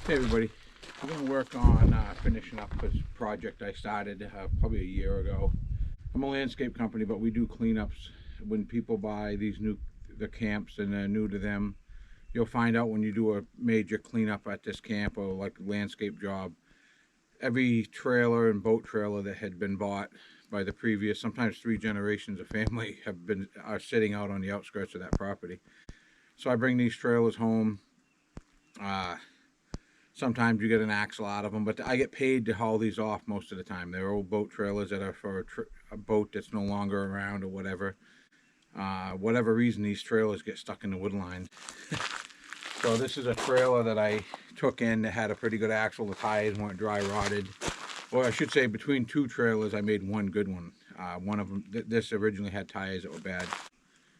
Hey everybody, I'm going to work on finishing up this project I started probably a year ago. I'm a landscape company, but we do cleanups. When people buy the camps and they're new to them, you'll find out when you do a major cleanup at this camp or like a landscape job, every trailer and boat trailer that had been bought by the previous, sometimes 3 generations of family are sitting out on the outskirts of that property. So I bring these trailers home. Sometimes you get an axle out of them, but I get paid to haul these off most of the time. They're old boat trailers that are for a boat that's no longer around or whatever. Whatever reason, these trailers get stuck in the wood line. So this is a trailer that I took in that had a pretty good axle. The tires weren't dry rotted. Or I should say between 2 trailers, I made one good one. One of them, this originally had tires that were bad.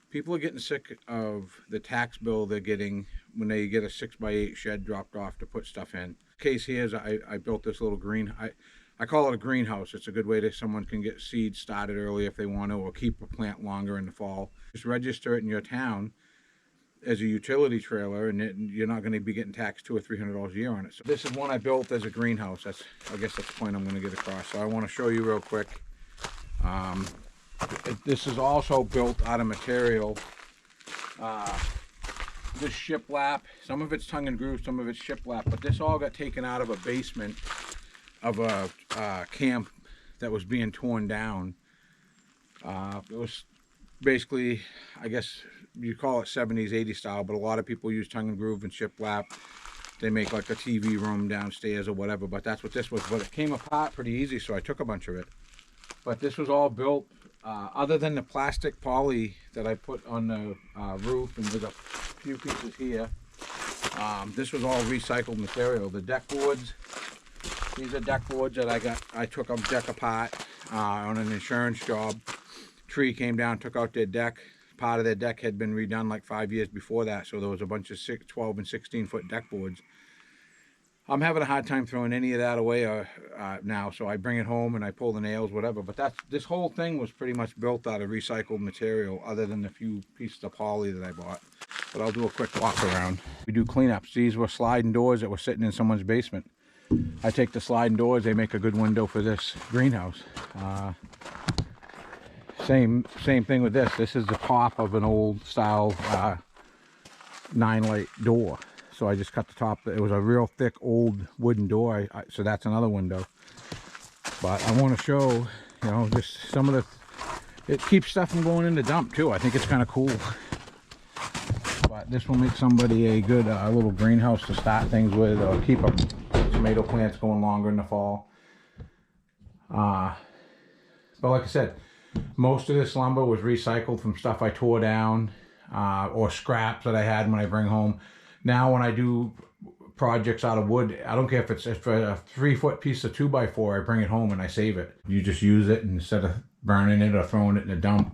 People are getting sick of the tax bill they're getting when they get a 6x8 shed dropped off to put stuff in. Case here is I built this little I call it a greenhouse. It's a good way that someone can get seeds started early if they want to, or keep a plant longer in the fall. Just register it in your town as a utility trailer, and you're not going to be getting taxed $200 or $300 a year on it. So this is one I built as a greenhouse. I guess that's the point I'm going to get across. So I want to show you real quick. This is also built out of material. This shiplap, some of it's tongue and groove, some of it's shiplap, but this all got taken out of a basement of a camp that was being torn down. It was basically, I guess you call it 70s, 80s style, but a lot of people use tongue and groove and shiplap. They make like a TV room downstairs or whatever, but that's what this was. But it came apart pretty easy, so I took a bunch of it. But this was all built, other than the plastic poly that I put on the roof, and with a few pieces here, this was all recycled material. The deck boards, these are deck boards that I took a deck apart on an insurance job. Tree came down, took out their deck. Part of their deck had been redone like 5 years before that, so there was a bunch of 12 and 16 foot deck boards. I'm having a hard time throwing any of that away now, so I bring it home and I pull the nails, whatever. But this whole thing was pretty much built out of recycled material, other than the few pieces of poly that I bought. But I'll do a quick walk around. We do cleanups. These were sliding doors that were sitting in someone's basement. I take the sliding doors, they make a good window for this greenhouse. Same thing with this. This is the top of an old style 9-light door. So I just cut the top. It was a real thick old wooden door, so that's another window. But I want to show, just some of it keeps stuff from going in the dump too. I think it's kind of cool. But this will make somebody a good little greenhouse to start things with, or keep tomato plants going longer in the fall. But like I said, most of this lumber was recycled from stuff I tore down, or scraps that I had when I bring home. Now when I do projects out of wood, I don't care if it's for a 3-foot piece of 2x4, I bring it home and I save it. You just use it instead of burning it or throwing it in a dump.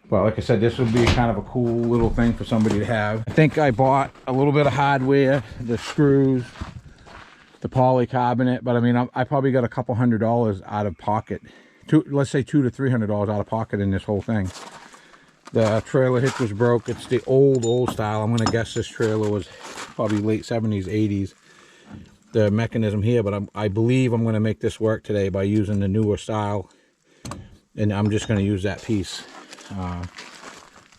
But like I said, this would be kind of a cool little thing for somebody to have. I think I bought a little bit of hardware, the screws, the polycarbonate, but I mean, I probably got a couple $100 out of pocket. Let's say $200 to $300 out of pocket in this whole thing. The trailer hitch was broke. It's the old style. I'm gonna guess this trailer was probably late 70s, 80s. The mechanism here, but I believe I'm gonna make this work today by using the newer style, and I'm just gonna use that piece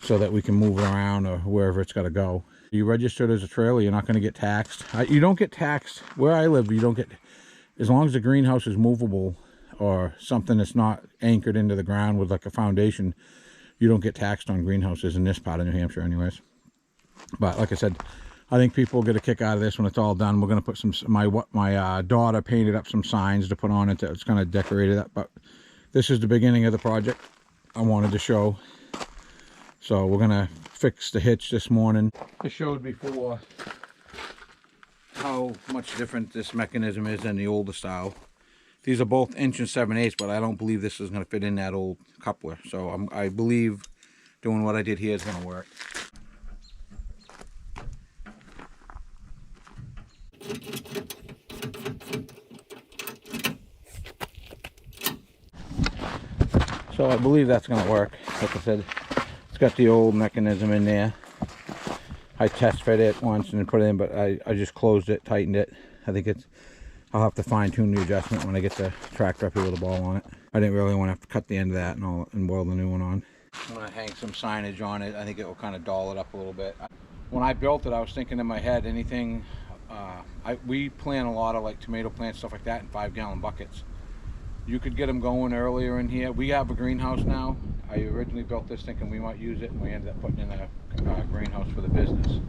so that we can move it around or wherever it's got to go. You registered as a trailer, you're not gonna get taxed. You don't get taxed where I live. You don't get, as long as the greenhouse is movable or something that's not anchored into the ground with like a foundation. You don't get taxed on greenhouses in this part of New Hampshire anyways. But like I said, I think people will get a kick out of this when it's all done. We're going to put my daughter painted up some signs to put on it. It's going to decorate it up. But this is the beginning of the project I wanted to show. So we're going to fix the hitch this morning. I showed before how much different this mechanism is than the older style. These are both 1 7/8, but I don't believe this is going to fit in that old coupler. So I believe doing what I did here is going to work. So I believe that's going to work. Like I said, it's got the old mechanism in there. I test fit it once and then put it in, but I just closed it, tightened it. I think I'll have to fine tune the adjustment when I get the tractor up here with a ball on it. I didn't really want to have to cut the end of that and weld the new one on. I'm going to hang some signage on it. I think it will kind of doll it up a little bit. When I built it, I was thinking in my head, anything, we plant a lot of like tomato plants, stuff like that in 5-gallon buckets. You could get them going earlier in here. We have a greenhouse now. I originally built this thinking we might use it, and we ended up putting in a greenhouse for the business.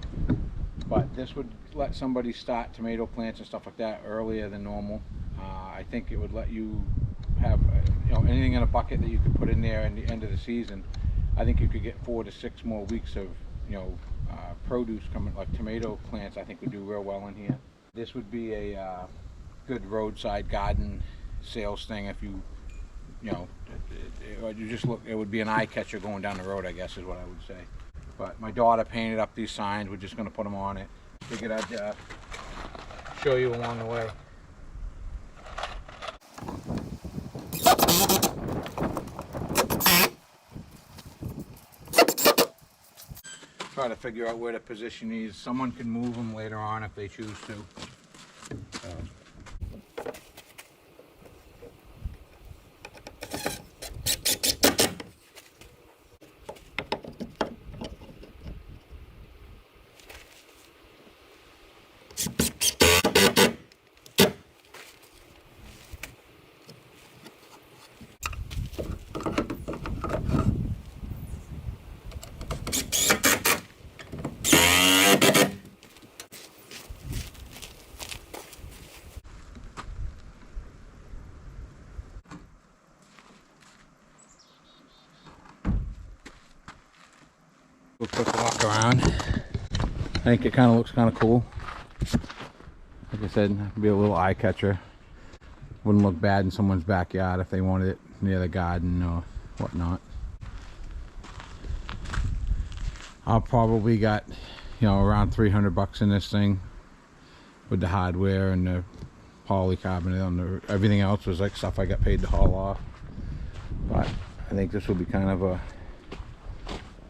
But this would let somebody start tomato plants and stuff like that earlier than normal. I think it would let you have anything in a bucket that you could put in there in the end of the season. I think you could get 4 to 6 more weeks of produce coming, like tomato plants. I think would do real well in here. This would be a good roadside garden sales thing. If you just look, it would be an eye catcher going down the road, I guess is what I would say. But my daughter painted up these signs. We're just going to put them on it. Figured I'd show you along the way. Try to figure out where to position these. Someone can move them later on if they choose to. We'll quick walk around. I think it kind of looks kind of cool. Like I said, it could be a little eye catcher. Wouldn't look bad in someone's backyard if they wanted it near the garden or whatnot. I'll probably got, around 300 bucks in this thing with the hardware and the polycarbonate on the, everything else was like stuff I got paid to haul off. But I think this will be kind of a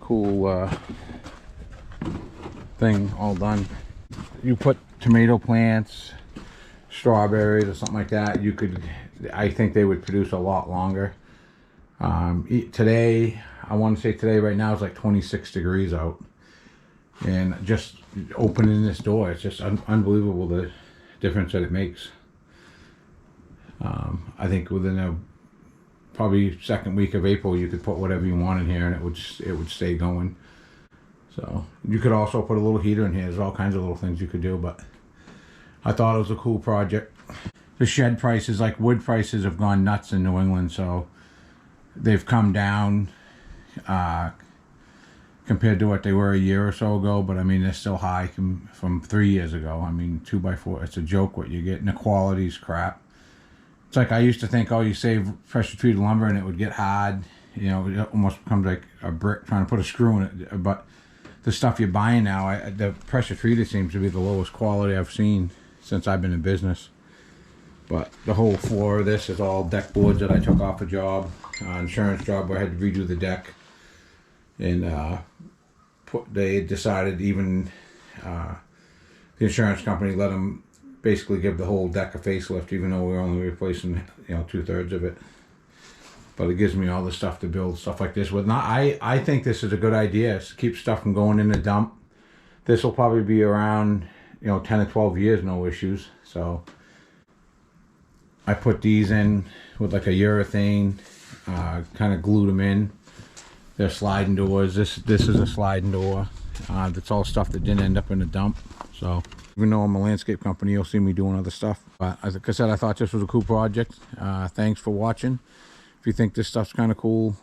cool thing all done. You put tomato plants, strawberries or something like that, you could, I think they would produce a lot longer. Today, I want to say today right now is like 26 degrees out, and just opening this door, it's just unbelievable the difference that it makes. I think within a probably second week of April, you could put whatever you want in here and it would stay going. So you could also put a little heater in here. There's all kinds of little things you could do, but I thought it was a cool project. The shed prices, like wood prices, have gone nuts in New England, so they've come down compared to what they were a year or so ago, but I mean they're still high from 3 years ago. I mean 2x4, it's a joke what you get, and the quality's crap. It's like I used to think, oh, you save pressure treated lumber and it would get hard. It almost becomes like a brick trying to put a screw in it. But the stuff you're buying now, the pressure treated seems to be the lowest quality I've seen since I've been in business. But the whole floor of this is all deck boards that I took off a job, insurance job where I had to redo the deck. And they decided even the insurance company let them basically give the whole deck a facelift, even though we're only replacing 2/3 of it. But it gives me all the stuff to build stuff like this with. I think this is a good idea. It's to keep stuff from going in the dump. This will probably be around 10 to 12 years, no issues. So I put these in with like a urethane, kind of glued them in. They're sliding doors. This is a sliding door. That's all stuff that didn't end up in the dump. So even though I'm a landscape company, you'll see me doing other stuff. But like I said, I thought this was a cool project. Thanks for watching. If you think this stuff's kind of cool,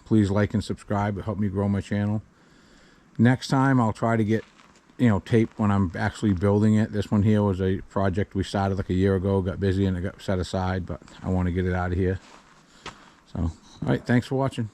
please like and subscribe. It helped me grow my channel. Next time I'll try to get tape when I'm actually building it. This one here was a project we started like a year ago, got busy and it got set aside, but I want to get it out of here. So all right, thanks for watching.